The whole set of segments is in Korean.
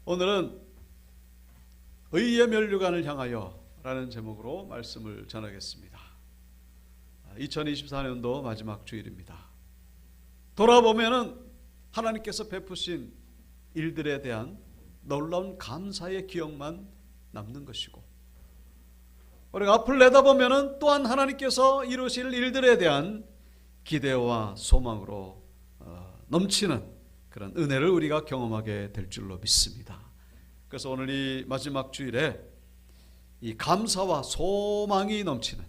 오늘은 의의 면류관을 향하여 라는 제목으로 말씀을 전하겠습니다. 2024년도 마지막 주일입니다. 돌아보면은 하나님께서 베푸신 일들에 대한 놀라운 감사의 기억만 남는 것이고, 우리가 앞을 내다보면은 또한 하나님께서 이루실 일들에 대한 기대와 소망으로 넘치는 그런 은혜를 우리가 경험하게 될 줄로 믿습니다. 그래서 오늘 이 마지막 주일에 이 감사와 소망이 넘치는,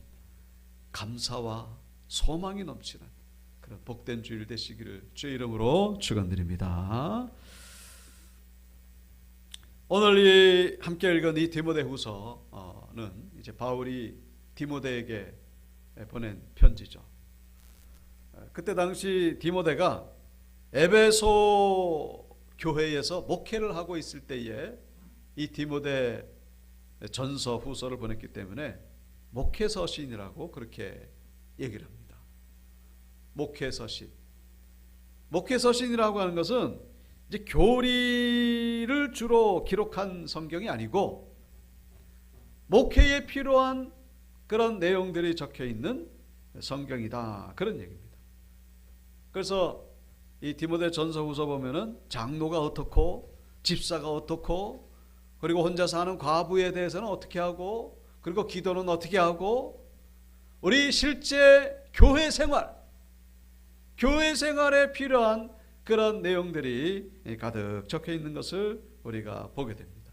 감사와 소망이 넘치는 그런 복된 주일 되시기를 주의 이름으로 축원드립니다. 오늘 이 함께 읽은 이 디모데후서는 이제 바울이 디모데에게 보낸 편지죠. 그때 당시 디모데가 에베소 교회에서 목회를 하고 있을 때에 이 디모데 전서 후서를 보냈기 때문에 목회서신이라고 그렇게 얘기를 합니다. 목회서신. 목회서신이라고 하는 것은 이제 교리를 주로 기록한 성경이 아니고 목회에 필요한 그런 내용들이 적혀 있는 성경이다, 그런 얘기입니다. 그래서 이 디모데 전서후서 보면은 장로가 어떻고, 집사가 어떻고, 그리고 혼자 사는 과부에 대해서는 어떻게 하고, 그리고 기도는 어떻게 하고, 우리 실제 교회 생활에 필요한 그런 내용들이 가득 적혀 있는 것을 우리가 보게 됩니다.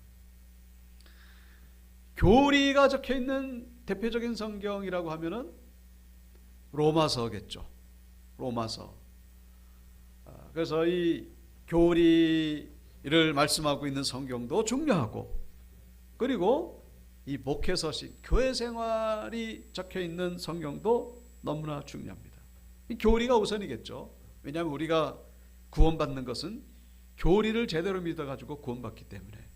교리가 적혀 있는 대표적인 성경이라고 하면은 로마서겠죠. 로마서. 그래서 이 교리를 말씀하고 있는 성경도 중요하고, 그리고 이 목회서신, 교회 생활이 적혀 있는 성경도 너무나 중요합니다. 이 교리가 우선이겠죠. 왜냐하면 우리가 구원받는 것은 교리를 제대로 믿어가지고 구원받기 때문에.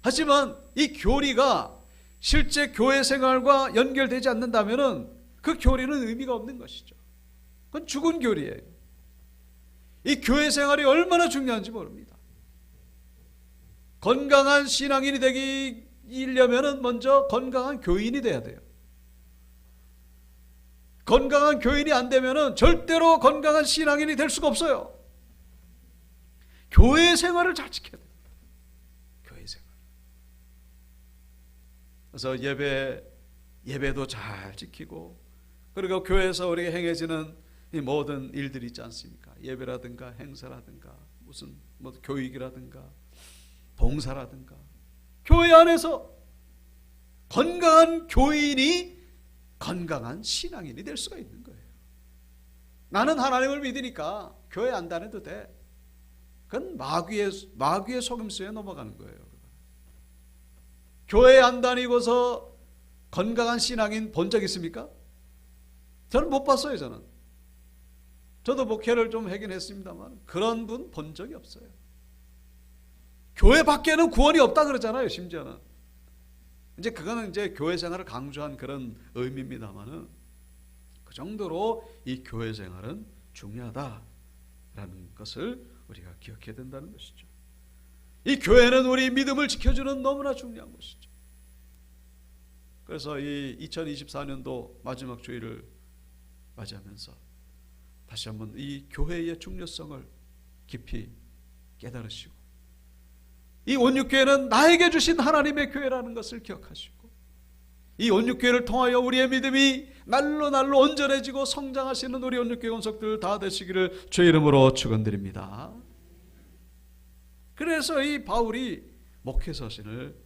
하지만 이 교리가 실제 교회 생활과 연결되지 않는다면 그 교리는 의미가 없는 것이죠. 그건 죽은 교리예요. 이 교회 생활이 얼마나 중요한지 모릅니다. 건강한 신앙인이 되려면 먼저 건강한 교인이 돼야 돼요. 건강한 교인이 안 되면 절대로 건강한 신앙인이 될 수가 없어요. 교회 생활을 잘 지켜야 돼요. 교회 생활. 그래서 예배도 잘 지키고, 그리고 교회에서 우리가 행해지는 이 모든 일들이 있지 않습니까? 예배라든가 행사라든가 무슨 교육이라든가 봉사라든가, 교회 안에서 건강한 교인이 건강한 신앙인이 될 수가 있는 거예요. 나는 하나님을 믿으니까 교회 안 다녀도 돼. 그건 마귀의 속임수에 넘어가는 거예요. 교회 안 다니고서 건강한 신앙인 본 적 있습니까? 저는 못 봤어요. 저도 목회를 좀 하긴 했습니다만 그런 분 본 적이 없어요. 교회 밖에는 구원이 없다 그러잖아요. 심지어는 이제 그거는 이제 교회 생활을 강조한 그런 의미입니다만은, 그 정도로 이 교회 생활은 중요하다라는 것을 우리가 기억해야 된다는 것이죠. 이 교회는 우리 믿음을 지켜주는 너무나 중요한 것이죠. 그래서 이 2024년도 마지막 주일을 맞이하면서 다시 한번 이 교회의 중요성을 깊이 깨달으시고, 이 온육교회는 나에게 주신 하나님의 교회라는 것을 기억하시고, 이 온육교회를 통하여 우리의 믿음이 날로 온전해지고 성장하시는 우리 온육교회 원석들 다 되시기를 주의 이름으로 축원드립니다. 그래서 이 바울이 목회서신을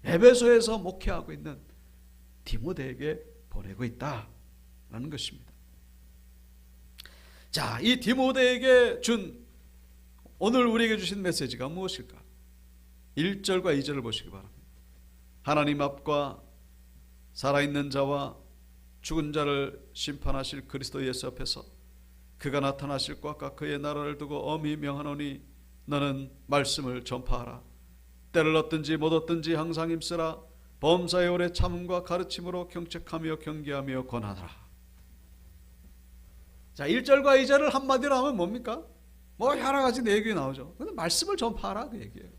에베소에서 목회하고 있는 디모데에게 보내고 있다라는 것입니다. 자, 이 디모데에게 오늘 우리에게 주신 메시지가 무엇일까? 1절과 2절을 보시기 바랍니다. 하나님 앞과 살아있는 자와 죽은 자를 심판하실 그리스도 예수 앞에서 그가 나타나실 것과 그의 나라를 두고 엄히 명하노니 너는 말씀을 전파하라. 때를 얻든지 못 얻든지 항상 힘쓰라. 범사의 오래 참음과 가르침으로 경책하며 경계하며 권하라. 자, 1절과 2절을 한마디로 하면 뭡니까? 여러 가지 얘기 나오죠. 근데 말씀을 전파하라 그 얘기예요.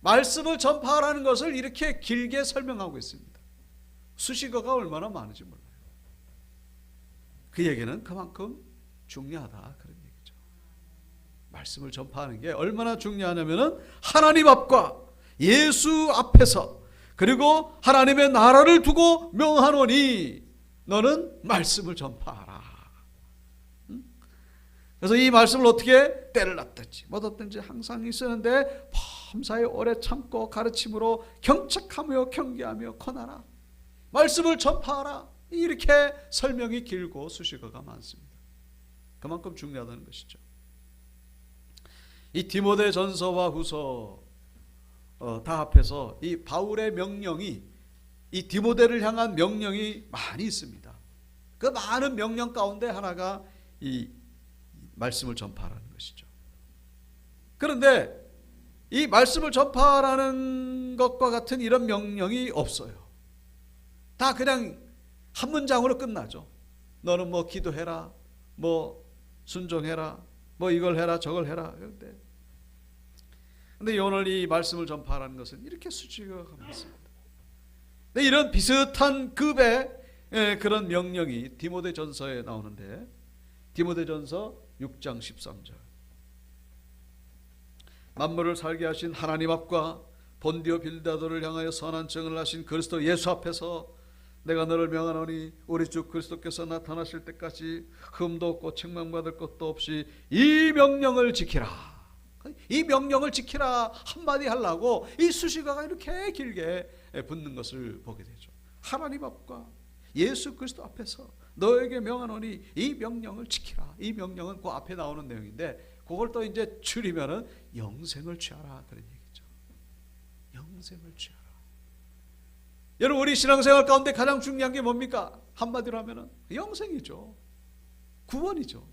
말씀을 전파하라는 것을 이렇게 길게 설명하고 있습니다. 수식어가 얼마나 많은지 몰라요. 그 얘기는 그만큼 중요하다 그런 얘기죠. 말씀을 전파하는 게 얼마나 중요하냐면은 하나님 앞과 예수 앞에서 그리고 하나님의 나라를 두고 명하노니 너는 말씀을 전파하라. 그래서 이 말씀을 어떻게 때를 놨든지 뭐든지 항상 있었는데 범사에 오래 참고 가르침으로 경책하며 경계하며 권하라. 말씀을 전파하라. 이렇게 설명이 길고 수식어가 많습니다. 그만큼 중요하다는 것이죠. 이 디모데 전서와 후서 다 합해서 이 바울의 명령이 이 디모데를 향한 명령이 많이 있습니다. 그 많은 명령 가운데 하나가 이 말씀을 전파하라는 것이죠. 그런데 이 말씀을 전파하라는 것과 같은 이런 명령이 없어요. 다 그냥 한 문장으로 끝나죠. 너는 뭐 기도해라, 뭐 순종해라, 뭐 이걸 해라 저걸 해라. 근데 오늘 이 말씀을 전파하라는 것은 이렇게 수식어가 많습니다. 근데 이런 비슷한 급의 그런 명령이 디모데전서에 나오는데 디모데전서 6장 13절 만물을 살게 하신 하나님 앞과 본디오 빌라도를 향하여 선한 증언을 하신 그리스도 예수 앞에서 내가 너를 명하노니 우리 주 그리스도께서 나타나실 때까지 흠도 없고 책망받을 것도 없이 이 명령을 지키라. 이 명령을 지키라 한마디 하려고 이 수식어가 이렇게 길게 붙는 것을 보게 되죠. 하나님 앞과 예수 그리스도 앞에서 너에게 명하노니 이 명령을 지키라. 이 명령은 그 앞에 나오는 내용인데 그걸 또 이제 줄이면은 영생을 취하라 그런 얘기죠. 영생을 취하라. 여러분 우리 신앙생활 가운데 가장 중요한 게 뭡니까? 한마디로 하면은 영생이죠. 구원이죠.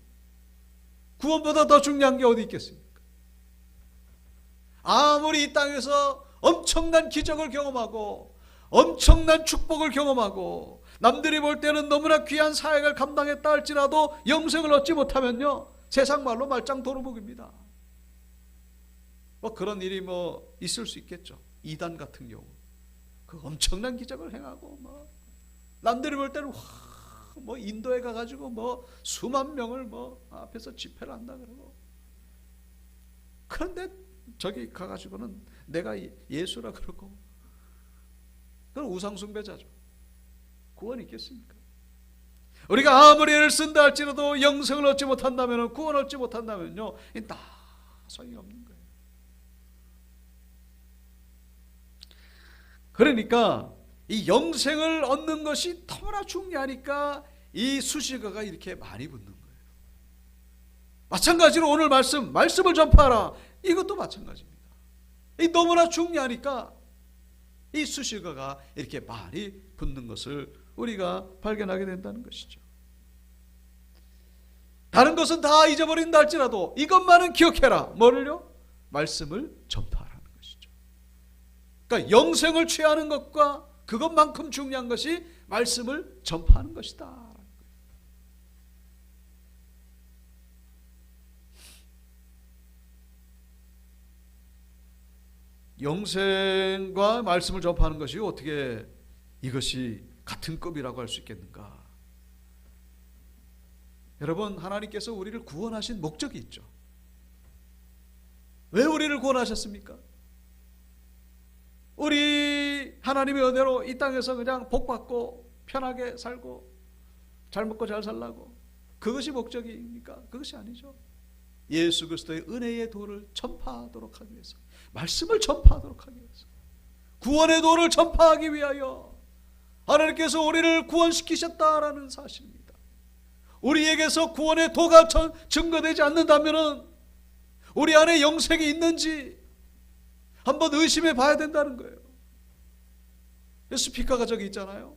구원보다 더 중요한 게 어디 있겠습니까? 아무리 이 땅에서 엄청난 기적을 경험하고 엄청난 축복을 경험하고 남들이 볼 때는 너무나 귀한 사역을 감당했다 할지라도 영생을 얻지 못하면요 세상 말로 말짱 도루묵입니다. 뭐 그런 일이 뭐 있을 수 있겠죠. 이단 같은 경우 그 엄청난 기적을 행하고 뭐 남들이 볼 때는 뭐 인도에 가가지고 뭐 수만 명을 뭐 앞에서 집회를 한다 그러고 그런데 저기 가가지고는 내가 예수라 그러고 그건 우상숭배자죠. 구원이 있겠습니까? 우리가 아무리 애를 쓴다 할지라도 영생을 얻지 못한다면 구원을 얻지 못한다면요 다 소용이 없는 거예요. 그러니까 이 영생을 얻는 것이 너무나 중요하니까 이 수식어가 이렇게 많이 붙는 거예요. 마찬가지로 오늘 말씀을 전파하라. 이것도 마찬가지입니다. 이 너무나 중요하니까 이 수식어가 이렇게 많이 붙는 것을 우리가 발견하게 된다는 것이죠. 다른 것은 다 잊어버린다 할지라도 이것만은 기억해라. 뭐를요? 말씀을 전파하라는 것이죠. 그러니까 영생을 취하는 것과 그것만큼 중요한 것이 말씀을 전파하는 것이다. 영생과 말씀을 전파하는 것이 어떻게 이것이 같은 급이라고 할 수 있겠는가? 여러분 하나님께서 우리를 구원하신 목적이 있죠. 왜 우리를 구원하셨습니까? 우리 하나님의 은혜로 이 땅에서 그냥 복받고 편하게 살고 잘 먹고 잘 살라고 그것이 목적입니까? 그것이 아니죠. 예수 그리스도의 은혜의 도를 전파하도록 하기 위해서 말씀을 전파하도록 하기 위해서 구원의 도를 전파하기 위하여 하나님께서 우리를 구원시키셨다라는 사실입니다. 우리에게서 구원의 도가 증거되지 않는다면 우리 안에 영생이 있는지 한번 의심해 봐야 된다는 거예요. 스피커가 저기 있잖아요.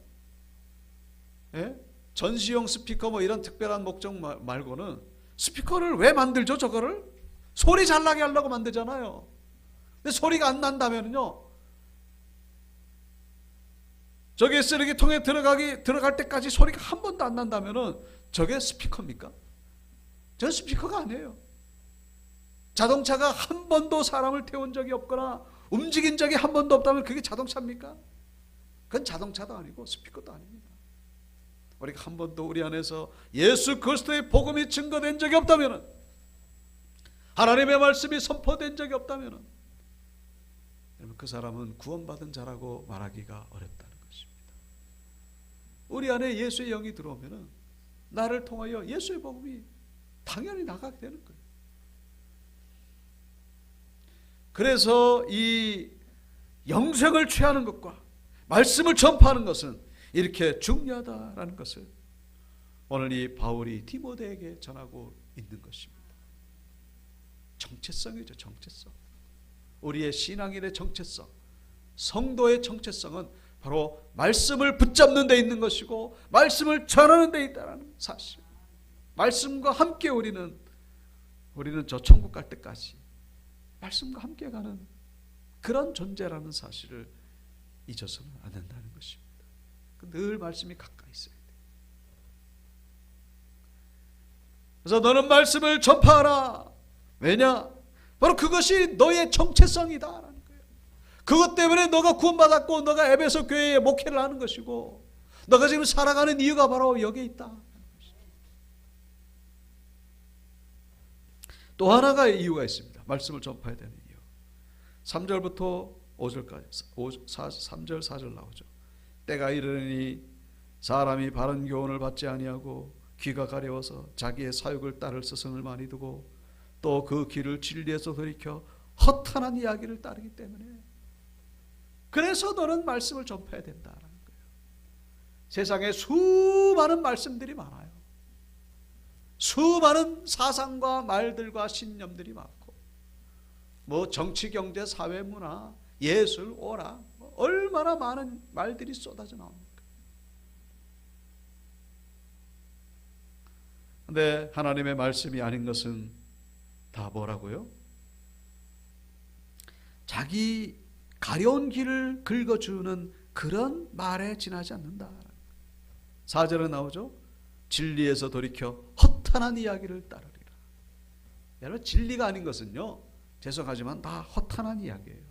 예? 전시용 스피커 뭐 이런 특별한 목적 말고는 스피커를 왜 만들죠? 저거를 소리 잘 나게 하려고 만들잖아요. 근데 소리가 안 난다면요 저게 쓰레기통에 들어갈 때까지 소리가 한 번도 안 난다면은 저게 스피커입니까? 저는 스피커가 아니에요. 자동차가 한 번도 사람을 태운 적이 없거나 움직인 적이 한 번도 없다면 그게 자동차입니까? 그건 자동차도 아니고 스피커도 아닙니다. 우리가 한 번도 우리 안에서 예수 그리스도의 복음이 증거된 적이 없다면, 하나님의 말씀이 선포된 적이 없다면, 그 사람은 구원받은 자라고 말하기가 어렵다는 것입니다. 우리 안에 예수의 영이 들어오면 나를 통하여 예수의 복음이 당연히 나가게 되는 거예요. 그래서 이 영생을 취하는 것과 말씀을 전파하는 것은 이렇게 중요하다라는 것을 오늘 이 바울이 디모데에게 전하고 있는 것입니다. 정체성이죠. 정체성. 우리의 신앙인의 정체성, 성도의 정체성은 바로 말씀을 붙잡는 데 있는 것이고 말씀을 전하는 데 있다는 사실. 말씀과 함께 우리는 저 천국 갈 때까지 말씀과 함께 가는 그런 존재라는 사실을 잊어서는 안 된다는 것입니다. 늘 말씀이 가까이 있어야 돼요. 그래서 너는 말씀을 전파하라. 왜냐? 바로 그것이 너의 정체성이다라는 거예요. 그것 때문에 너가 구원받았고 너가 에베소 교회에 목회를 하는 것이고 너가 지금 살아가는 이유가 바로 여기에 있다. 또 하나의 이유가 있습니다. 말씀을 전파해야 되는 이유. 3절부터 5절까지 3절 4절 나오죠. 때가 이르니 사람이 바른 교훈을 받지 아니하고 귀가 가려워서 자기의 사욕을 따를 스승을 많이 두고 또 그 길을 진리에서 돌이켜 허탄한 이야기를 따르기 때문에, 그래서 너는 말씀을 전파해야 된다라는 거예요. 세상에 수많은 말씀들이 많아요. 수많은 사상과 말들과 신념들이 많고 뭐 정치, 경제, 사회, 문화, 예술, 오락, 얼마나 많은 말들이 쏟아져 나옵니까? 근데 하나님의 말씀이 아닌 것은 다 뭐라고요? 자기 가려운 길을 긁어주는 그런 말에 지나지 않는다. 4절에 나오죠. 진리에서 돌이켜 허탄한 이야기를 따르리라. 여러분, 진리가 아닌 것은요, 죄송하지만 다 허탄한 이야기예요.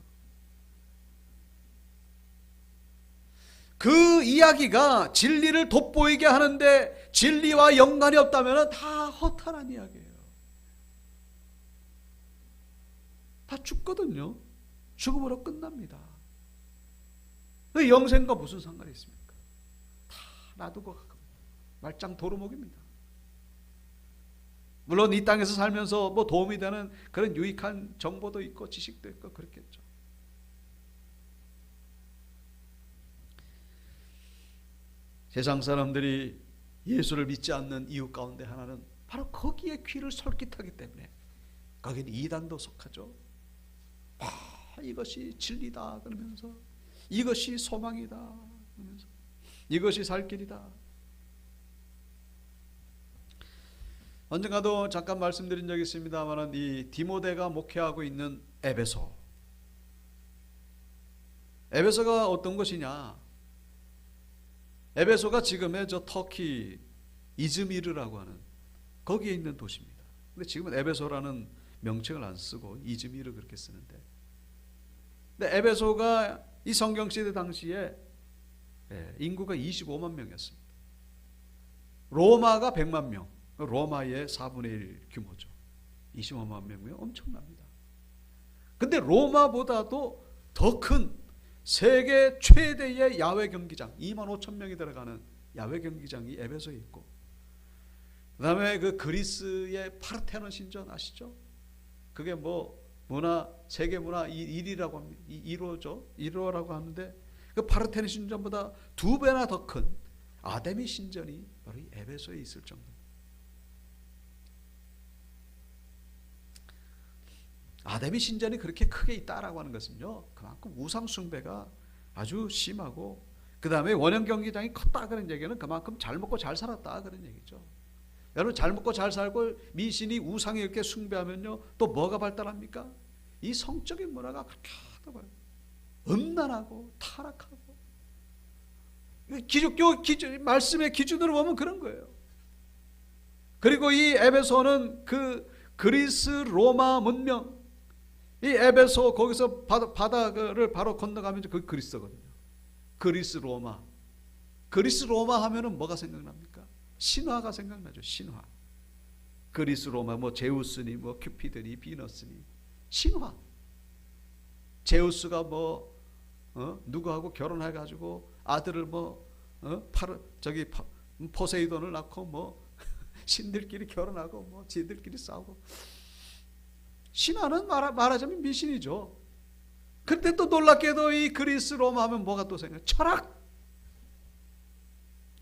그 이야기가 진리를 돋보이게 하는데 진리와 연관이 없다면 다 허탄한 이야기예요. 다 죽거든요. 죽음으로 끝납니다. 그 영생과 무슨 상관이 있습니까? 다 놔두고 말짱 도루묵입니다. 물론 이 땅에서 살면서 뭐 도움이 되는 그런 유익한 정보도 있고 지식도 있고 그렇겠죠. 세상 사람들이 예수를 믿지 않는 이유 가운데 하나는 바로 거기에 귀를 솔깃하기 때문에, 거기는 이단도 속하죠. 이것이 진리다 그러면서, 이것이 소망이다 그러면서, 이것이 살 길이다. 언젠가도 잠깐 말씀드린 적이 있습니다만, 이 디모데가 목회하고 있는 에베소가 어떤 것이냐? 에베소가 지금의 저 터키 이즈미르라고 하는 거기에 있는 도시입니다. 근데 지금은 에베소라는 명칭을 안 쓰고 이즈미르 그렇게 쓰는데, 근데 에베소가 이 성경 시대 당시에 인구가 25만 명이었습니다. 로마가 100만 명, 로마의 4분의 1 규모죠. 25만 명이면 엄청납니다. 근데 로마보다도 더 큰 세계 최대의 야외 경기장, 2만 5천 명이 들어가는 야외 경기장이 에베소에 있고, 그 다음에 그 그리스의 파르테논 신전 아시죠? 그게 뭐 세계 문화 1위라고 합니다. 1호죠. 1호라고 하는데, 그 파르테논 신전보다 2배나 더 큰 아데미 신전이 바로 이 에베소에 있을 정도입니다. 아데미 신전이 그렇게 크게 있다라고 하는 것은요, 그만큼 우상 숭배가 아주 심하고, 그 다음에 원형 경기장이 컸다 그런 얘기는 그만큼 잘 먹고 잘 살았다 그런 얘기죠. 여러분, 잘 먹고 잘 살고 미신이 우상에 이렇게 숭배하면요, 또 뭐가 발달합니까? 이 성적인 문화가 그렇게 음란하고 타락하고, 기독교 기준, 말씀의 기준으로 보면 그런 거예요. 그리고 이 에베소는 그 그리스 로마 문명, 이 에베소 거기서 바다를 바로 건너가면 그 그리스거든요. 그리스 로마. 그리스 로마 하면은 뭐가 생각납니까? 신화가 생각나죠. 신화. 그리스 로마 뭐 제우스니 뭐 큐피드니 비너스니 신화. 제우스가 뭐 누구하고 결혼해 가지고 아들을 포세이돈을 낳고 뭐 신들끼리 결혼하고 뭐 지들끼리 싸우고. 신화는 말하자면 미신이죠. 그때 또 놀랍게도 이 그리스 로마 하면 뭐가 또 생겨요? 철학.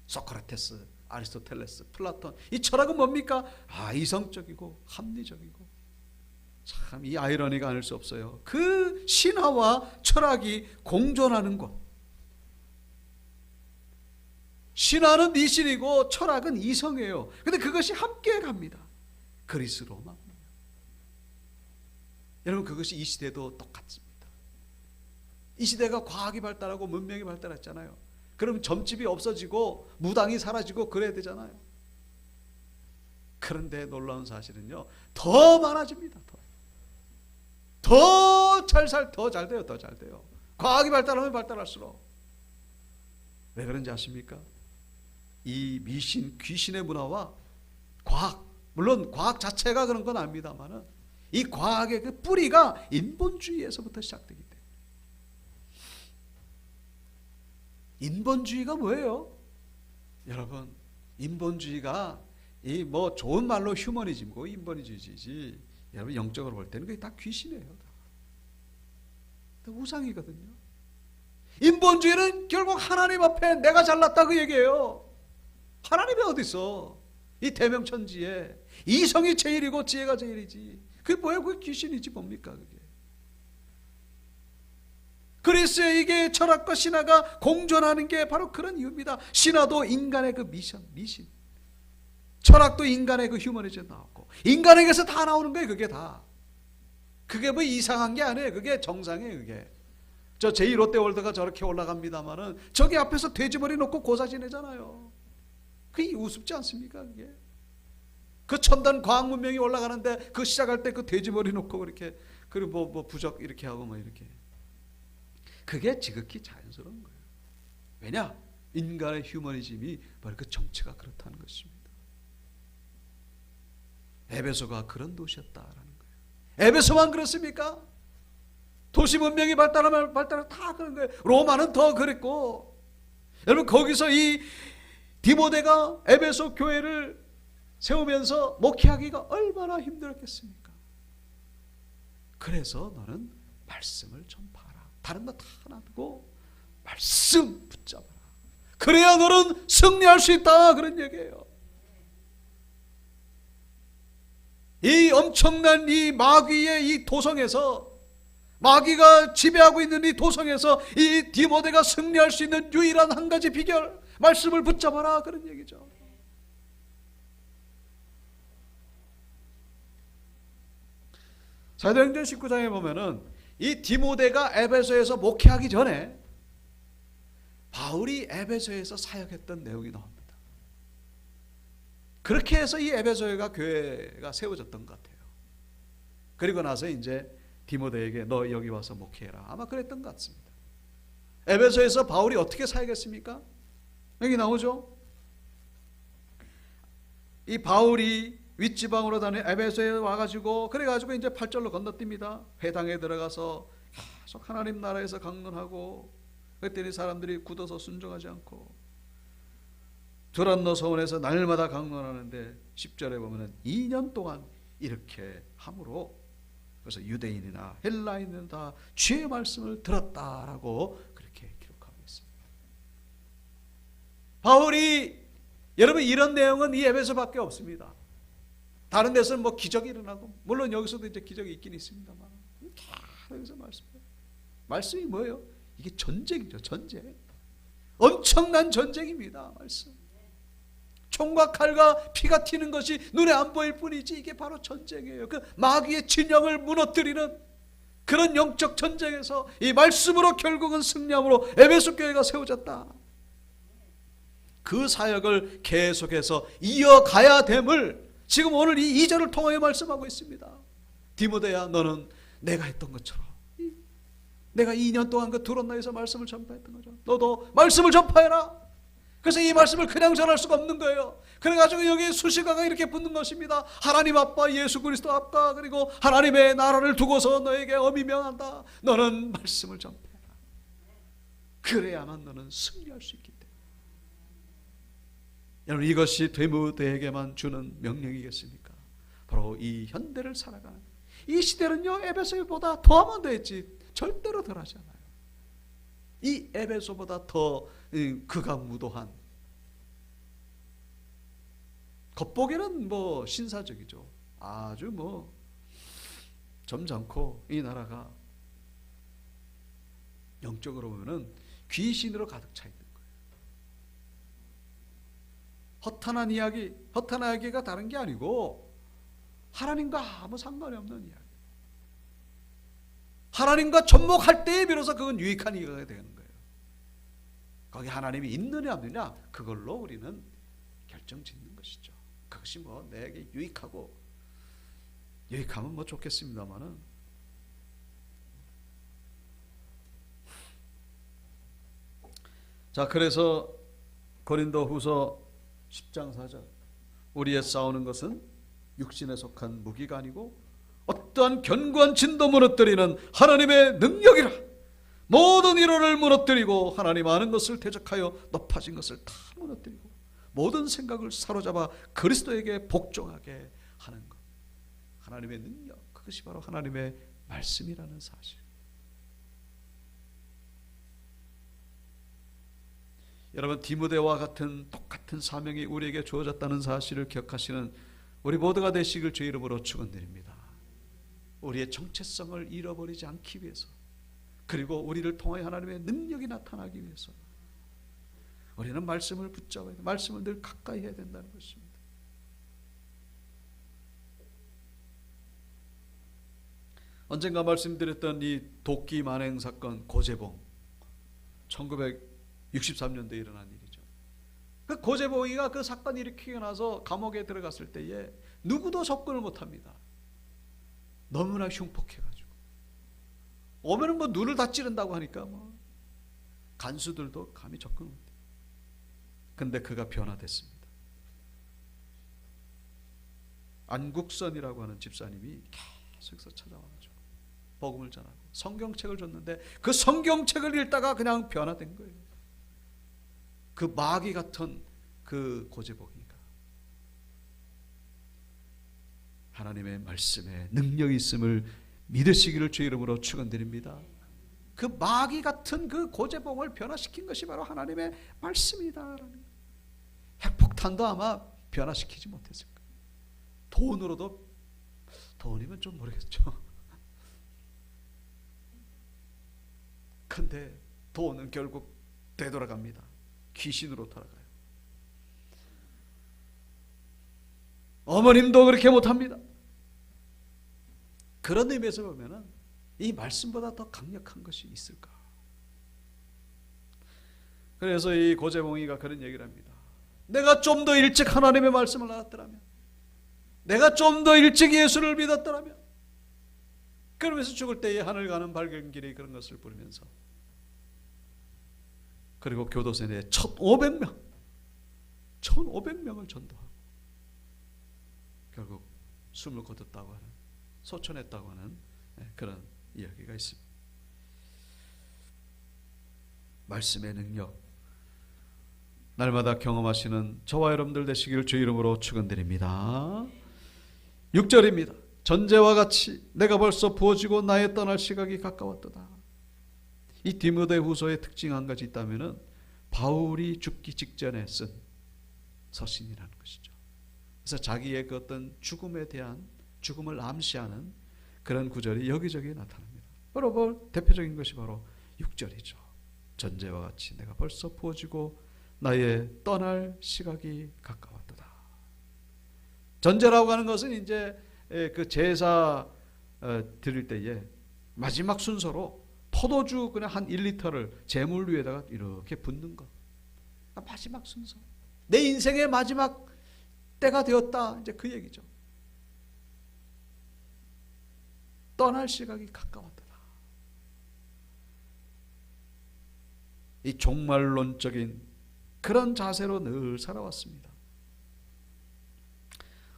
소크라테스, 아리스토텔레스, 플라톤. 이 철학은 뭡니까? 이성적이고 합리적이고. 참 이 아이러니가 아닐 수 없어요. 그 신화와 철학이 공존하는 곳. 신화는 미신이고 철학은 이성이에요. 근데 그것이 함께 갑니다. 그리스 로마. 여러분 그것이 이 시대도 똑같습니다. 이 시대가 과학이 발달하고 문명이 발달했잖아요. 그럼 점집이 없어지고 무당이 사라지고 그래야 되잖아요. 그런데 놀라운 사실은요, 더 많아집니다. 더 잘 돼요. 과학이 발달하면 발달할수록. 왜 그런지 아십니까? 이 미신, 귀신의 문화와 과학, 물론 과학 자체가 그런 건 아닙니다만은 이 과학의 그 뿌리가 인본주의에서부터 시작되기 때문에. 인본주의가 뭐예요? 여러분, 인본주의가 이 뭐 좋은 말로 휴머니즘이고 인본주의지, 여러분 영적으로 볼 때는 그게 다 귀신이에요. 다 우상이거든요. 인본주의는 결국 하나님 앞에 내가 잘났다 그 얘기예요. 하나님이 어디 있어? 이 대명천지에 이성이 제일이고 지혜가 제일이지. 그게 뭐예요? 그게 귀신이지 뭡니까 그게. 그리스의 이게 철학과 신화가 공존하는 게 바로 그런 이유입니다. 신화도 인간의 그 미신. 철학도 인간의 그 휴머니즘 나왔고, 인간에게서 다 나오는 거예요. 그게 다. 그게 뭐 이상한 게 아니에요. 그게 정상이에요. 그게. 저 제2롯데월드가 저렇게 올라갑니다만은 저기 앞에서 돼지머리 놓고 고사 지내잖아요. 그게 우습지 않습니까? 그게. 그 첨단 과학 문명이 올라가는데 그 시작할 때 그 돼지머리 놓고 그렇게, 그리고 뭐 부적 이렇게 하고 뭐 이렇게. 그게 지극히 자연스러운 거예요. 왜냐? 인간의 휴머니즘이 바로 그 정체가 그렇다는 것입니다. 에베소가 그런 도시였다라는 거예요. 에베소만 그렇습니까? 도시 문명이 발달하면 다 그런 거예요. 로마는 더 그랬고. 여러분 거기서 이 디모데가 에베소 교회를 세우면서 목회하기가 얼마나 힘들었겠습니까? 그래서 너는 말씀을 전파하라. 다른 거 다 놔두고 말씀 붙잡아라. 그래야 너는 승리할 수 있다. 그런 얘기예요. 이 엄청난 이 마귀의 이 도성에서, 마귀가 지배하고 있는 이 도성에서 이 디모데가 승리할 수 있는 유일한 한 가지 비결, 말씀을 붙잡아라. 그런 얘기죠. 사도행전 19장에 보면은 이 디모데가 에베소에서 목회하기 전에 바울이 에베소에서 사역했던 내용이 나옵니다. 그렇게 해서 이 에베소가 교회가 세워졌던 것 같아요. 그리고 나서 이제 디모데에게 너 여기 와서 목회해라. 아마 그랬던 것 같습니다. 에베소에서 바울이 어떻게 사역했습니까? 여기 나오죠. 이 바울이 윗지방으로 다니 에베소에 와가지고 그래가지고 이제 8절로 건너뜁니다. 회당에 들어가서 계속 하나님 나라에서 강론하고, 그랬더니 사람들이 굳어서 순종하지 않고 두란노 서원에서 날마다 강론하는데 10절에 보면은 2년 동안 이렇게 함으로, 그래서 유대인이나 헬라인은 다 주의 말씀을 들었다라고 그렇게 기록하고 있습니다. 바울이, 여러분 이런 내용은 이 에베소밖에 없습니다. 다른 데서는 뭐 기적이 일어나고, 물론 여기서도 이제 기적이 있긴 있습니다만, 여기서 말씀이 뭐예요? 이게 전쟁이죠. 전쟁. 엄청난 전쟁입니다. 말씀. 총과 칼과 피가 튀는 것이 눈에 안 보일 뿐이지 이게 바로 전쟁이에요. 그 마귀의 진영을 무너뜨리는 그런 영적 전쟁에서 이 말씀으로 결국은 승리함으로 에베소 교회가 세워졌다. 그 사역을 계속해서 이어가야 됨을 지금 오늘 이 2절을 통하여 말씀하고 있습니다. 디모데야, 너는 내가 했던 것처럼, 내가 2년 동안 그 두런나에서 말씀을 전파했던 거죠. 너도 말씀을 전파해라. 그래서 이 말씀을 그냥 전할 수가 없는 거예요. 그래가지고 여기 수식어가 이렇게 붙는 것입니다. 하나님 아빠, 예수 그리스도 아빠, 그리고 하나님의 나라를 두고서 너에게 엄히 명한다. 너는 말씀을 전파해라. 그래야만 너는 승리할 수 있기 때문에. 여러분, 이것이 디모데에게만 주는 명령이겠습니까? 바로 이 현대를 살아가는 이 시대는요, 에베소보다 더하면 되지 절대로 덜하지 않아요. 이 에베소보다 더 극악무도한, 겉보기는 뭐 신사적이죠. 아주 뭐 점잖고, 이 나라가 영적으로 보면은 귀신으로 가득 차 있는 거예요. 허탄한 이야기가 다른 게 아니고 하나님과 아무 상관이 없는 이야기. 하나님과 접목할 때에 비로소 그건 유익한 이야기가 되는 거예요. 거기 하나님이 있느냐 없느냐 그걸로 우리는 결정짓는 것이죠. 그것이 뭐 내게 유익하면 뭐 좋겠습니다만은, 자, 그래서 고린도후서 10장 4절, 우리의 싸우는 것은 육신에 속한 무기가 아니고 어떠한 견고한 진도 무너뜨리는 하나님의 능력이라. 모든 이론을 무너뜨리고 하나님 아는 것을 대적하여 높아진 것을 다 무너뜨리고 모든 생각을 사로잡아 그리스도에게 복종하게 하는 것. 하나님의 능력, 그것이 바로 하나님의 말씀이라는 사실. 여러분, 디모데와 같은 똑같은 사명이 우리에게 주어졌다는 사실을 기억하시는 우리 모두가 되시길 주의 이름으로 축원드립니다. 우리의 정체성을 잃어버리지 않기 위해서, 그리고 우리를 통하여 하나님의 능력이 나타나기 위해서 우리는 말씀을 붙잡아야 돼. 말씀을 늘 가까이 해야 된다는 것입니다. 언젠가 말씀드렸던 이 도끼 만행 사건, 고재봉, 1963년도에 일어난 일이죠. 그 고재봉이가 그 사건이 일으키고 나서 감옥에 들어갔을 때에 누구도 접근을 못합니다. 너무나 흉폭해가지고 오면은 뭐 눈을 다 찌른다고 하니까 뭐 간수들도 감히 접근을 못해요. 근데 그가 변화됐습니다. 안국선이라고 하는 집사님이 계속해서 찾아와가지고 복음을 전하고 성경책을 줬는데 그 성경책을 읽다가 그냥 변화된 거예요. 그 마귀 같은 그 고재복이가 하나님의 말씀에 능력이 있음을 믿으시기를 주의 이름으로 축원드립니다. 그 마귀 같은 그 고재봉을 변화시킨 것이 바로 하나님의 말씀이다라는. 핵폭탄도 아마 변화시키지 못했을 거예요. 돈으로도, 돈이면 좀 모르겠죠. 근데 돈은 결국 되돌아갑니다. 귀신으로 돌아가요. 어머님도 그렇게 못합니다. 그런 의미에서 보면은 이 말씀보다 더 강력한 것이 있을까? 그래서 이 고재봉이가 그런 얘기를 합니다. 내가 좀 더 일찍 하나님의 말씀을 알았더라면, 내가 좀 더 일찍 예수를 믿었더라면, 그러면서 죽을 때에 하늘 가는 밝은 길이 그런 것을 부르면서, 그리고 교도소 내에 1500명을 전도하고 결국 숨을 거뒀다고 하는, 소천했다고 하는 그런 이야기가 있습니다. 말씀의 능력, 날마다 경험하시는 저와 여러분들 되시기를 주의 이름으로 축원드립니다. 6절입니다. 전제와 같이 내가 벌써 부어지고 나의 떠날 시각이 가까웠도다. 이 디모데후서의 특징 한 가지 있다면은 바울이 죽기 직전에 쓴 서신이라는 것이죠. 그래서 자기의 그 어떤 죽음에 대한, 죽음을 암시하는 그런 구절이 여기저기 나타납니다. 바로 대표적인 것이 바로 6절이죠. 전제와 같이 내가 벌써 부어지고 나의 떠날 시각이 가까웠도다. 전제라고 하는 것은 이제 그 제사 드릴 때에 마지막 순서로 포도주 그냥 한 1리터를 제물 위에다가 이렇게 붓는 것. 마지막 순서. 내 인생의 마지막 때가 되었다. 이제 그 얘기죠. 떠날 시각이 가까웠더라. 이 종말론적인 그런 자세로 늘 살아왔습니다.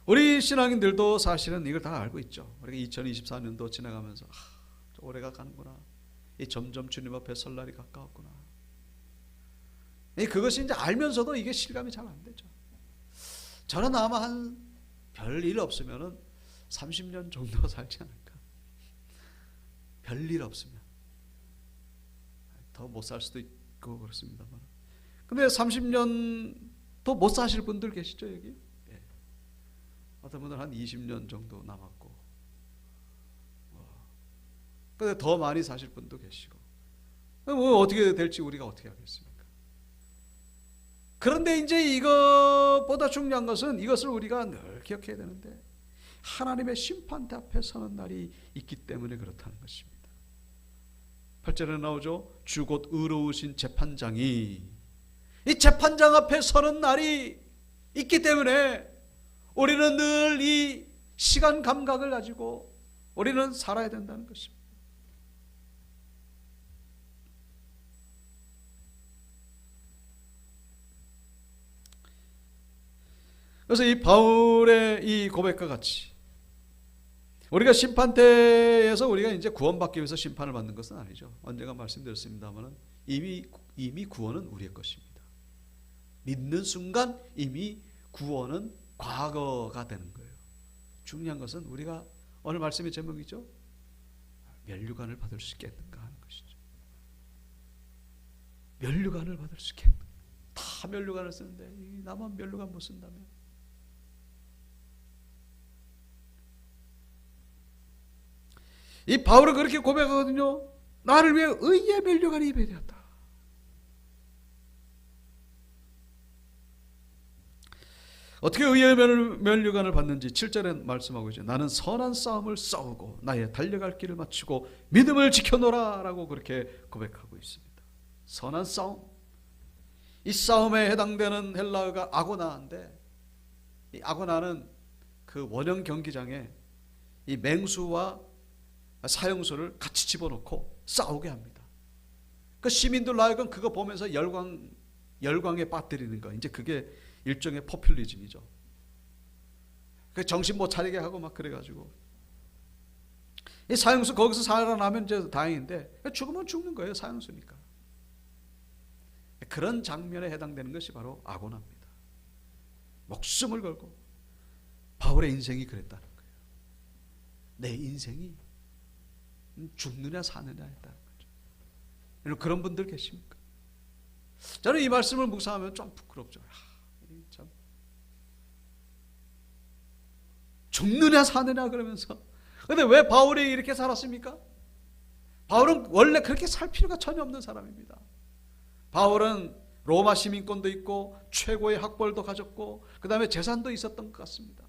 우리 신앙인들도 사실은 이걸 다 알고 있죠. 우리가 2024년도 지나가면서 올해가 가는구나. 점점 주님 앞에 설 날이 가까웠구나. 그것이 이제 알면서도 이게 실감이 잘 안 되죠. 저는 아마 한 별일 없으면은 30년 정도 살지 않을까. 별일 없으면 더 못 살 수도 있고 그렇습니다만. 근데 30년도 못 사실 분들 계시죠 여기? 예. 어떤 분들 한 20년 정도 남았고, 근데 더 많이 사실 분도 계시고. 뭐 어떻게 될지 우리가 어떻게 하겠습니까? 그런데 이제 이것보다 중요한 것은 이것을 우리가 늘 기억해야 되는데, 하나님의 심판대 앞에 서는 날이 있기 때문에 그렇다는 것입니다. 8절에 나오죠. 주 곧 의로우신 재판장이, 이 재판장 앞에 서는 날이 있기 때문에 우리는 늘 이 시간 감각을 가지고 우리는 살아야 된다는 것입니다. 그래서 이 바울의 이 고백과 같이 우리가 심판대에서 우리가 이제 구원받기 위해서 심판을 받는 것은 아니죠. 언젠가 말씀드렸습니다만 이미 구원은 우리의 것입니다. 믿는 순간 이미 구원은 과거가 되는 거예요. 중요한 것은 우리가 오늘 말씀의 제목이죠. 면류관을 받을 수 있겠는가 하는 것이죠. 면류관을 받을 수 있겠는가. 다 면류관을 쓰는데 나만 면류관 못 쓴다면. 이 바울은 그렇게 고백하거든요. 나를 위해 의의 면류관이 예배되었다. 어떻게 의의 면류관을 받는지 7절에 말씀하고 있죠. 나는 선한 싸움을 싸우고 나의 달려갈 길을 마치고 믿음을 지켜노라 라고 그렇게 고백하고 있습니다. 선한 싸움, 이 싸움에 해당되는 헬라어가 아고나인데, 이 아고나는 그 원형 경기장에 이 맹수와 사형수를 같이 집어넣고 싸우게 합니다. 그 시민들 하여금 그거 보면서 열광에 빠뜨리는 거, 이제 그게 일종의 포퓰리즘이죠. 그 정신 못 차리게 하고 막 그래가지고 이 사형수 거기서 살아나면 이제 다행인데 죽으면 죽는 거예요. 사형수니까. 그런 장면에 해당되는 것이 바로 아고나입니다. 목숨을 걸고 바울의 인생이 그랬다는 거예요. 내 인생이 죽느냐 사느냐 했다는 거죠. 여러분 그런 분들 계십니까? 저는 이 말씀을 묵상하면 좀 부끄럽죠. 참. 죽느냐 사느냐 그러면서. 근데 왜 바울이 이렇게 살았습니까? 바울은 원래 그렇게 살 필요가 전혀 없는 사람입니다. 바울은 로마 시민권도 있고 최고의 학벌도 가졌고 그 다음에 재산도 있었던 것 같습니다.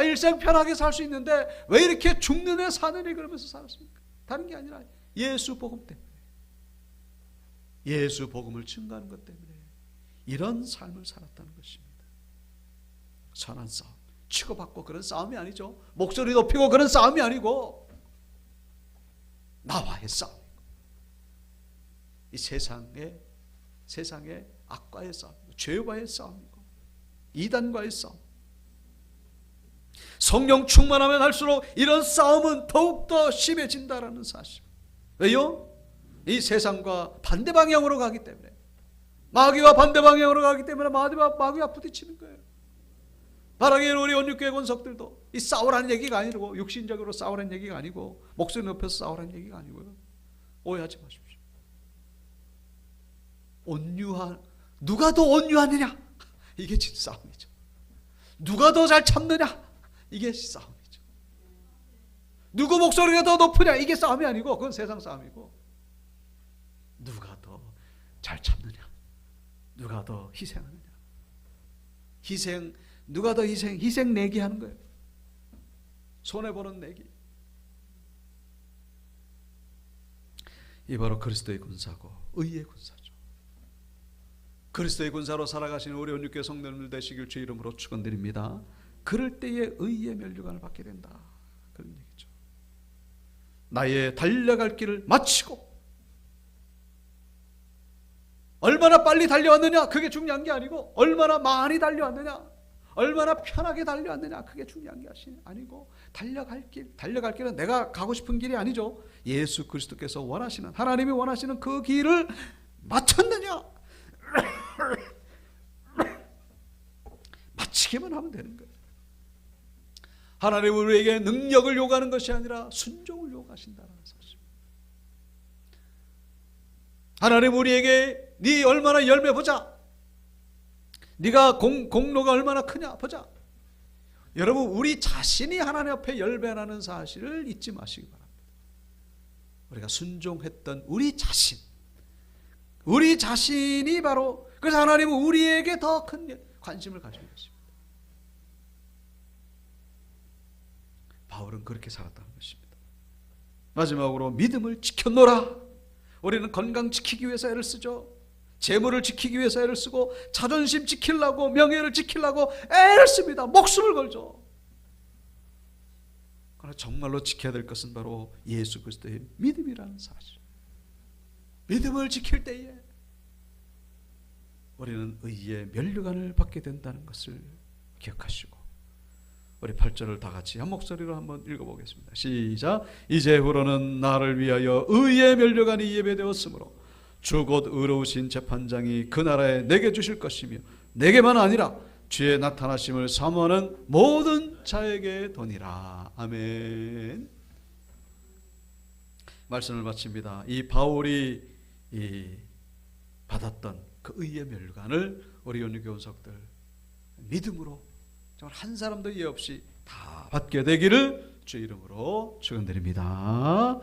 일생 편하게 살 수 있는데 왜 이렇게 죽느냐 사느냐 그러면서 살았습니까? 다른 게 아니라 예수 복음 때문에, 예수 복음을 증거하는 것 때문에 이런 삶을 살았다는 것입니다. 선한 싸움, 치고받고 그런 싸움이 아니죠. 목소리 높이고 그런 싸움이 아니고 나와의 싸움이고, 이 세상의 악과의 싸움이고 죄와의 싸움이고 이단과의 싸움. 성령 충만하면 할수록 이런 싸움은 더욱더 심해진다라는 사실. 왜요? 이 세상과 반대 방향으로 가기 때문에, 마귀와 반대 방향으로 가기 때문에 마귀와 부딪히는 거예요. 바라기는 우리 온육교회 권석들도 이 싸우라는 얘기가 아니고, 육신적으로 싸우라는 얘기가 아니고, 목소리 높여서 싸우라는 얘기가 아니고요. 오해하지 마십시오. 누가 더 온유하느냐? 이게 진짜 싸움이죠. 누가 더 잘 참느냐? 이게 싸움이죠. 누구 목소리가 더 높으냐? 이게 싸움이 아니고 그건 세상 싸움이고, 누가 더 잘 참느냐? 누가 더 희생하느냐? 누가 더 희생 내기 하는 거예요. 손해보는 내기. 이 바로 그리스도의 군사고 의의 군사죠. 그리스도의 군사로 살아가시는 우리 온육교회 성도님들 되시길 주 이름으로 축원드립니다. 그럴 때에 의의 면류관을 받게 된다, 그런 얘기죠. 나의 달려갈 길을 마치고 얼마나 빨리 달려왔느냐 그게 중요한 게 아니고 얼마나 많이 달려왔느냐 얼마나 편하게 달려왔느냐 그게 중요한 게 아니고 달려갈 길은 내가 가고 싶은 길이 아니죠. 예수 그리스도께서 원하시는 하나님이 원하시는 그 길을 마쳤느냐 마치기만 하면 되는 거예요. 하나님은 우리에게 능력을 요구하는 것이 아니라 순종을 요구하신다는 사실. 하나님 우리에게 네 얼마나 열매 보자. 네가 공로가 얼마나 크냐 보자. 여러분 우리 자신이 하나님 앞에 열매나는 사실을 잊지 마시기 바랍니다. 우리가 순종했던 우리 자신이 바로 그래서 하나님은 우리에게 더 큰 관심을 가지고 있습니다. 바울은 그렇게 살았다는 것입니다. 마지막으로 믿음을 지켰노라. 우리는 건강 지키기 위해서 애를 쓰죠. 재물을 지키기 위해서 애를 쓰고 자존심 지키려고 명예를 지키려고 애를 씁니다. 목숨을 걸죠. 그러나 정말로 지켜야 될 것은 바로 예수 그리스도의 믿음이라는 사실. 믿음을 지킬 때에 우리는 의의 면류관을 받게 된다는 것을 기억하시고 우리 8절을 다 같이 한 목소리로 한번 읽어보겠습니다. 시작. 이제후로는 나를 위하여 의의 면류관이 예배되었으므로 주 곧 의로우신 재판장이 그 나라에 내게 주실 것이며 내게만 아니라 주의 나타나심을 사모하는 모든 자에게 도니라. 아멘. 말씀을 마칩니다. 이 바울이 받았던 그 의의 면류관을 우리 연유교원석들 믿음으로 정말 한 사람도 예 없이 다 받게 되기를 주 이름으로 축원드립니다.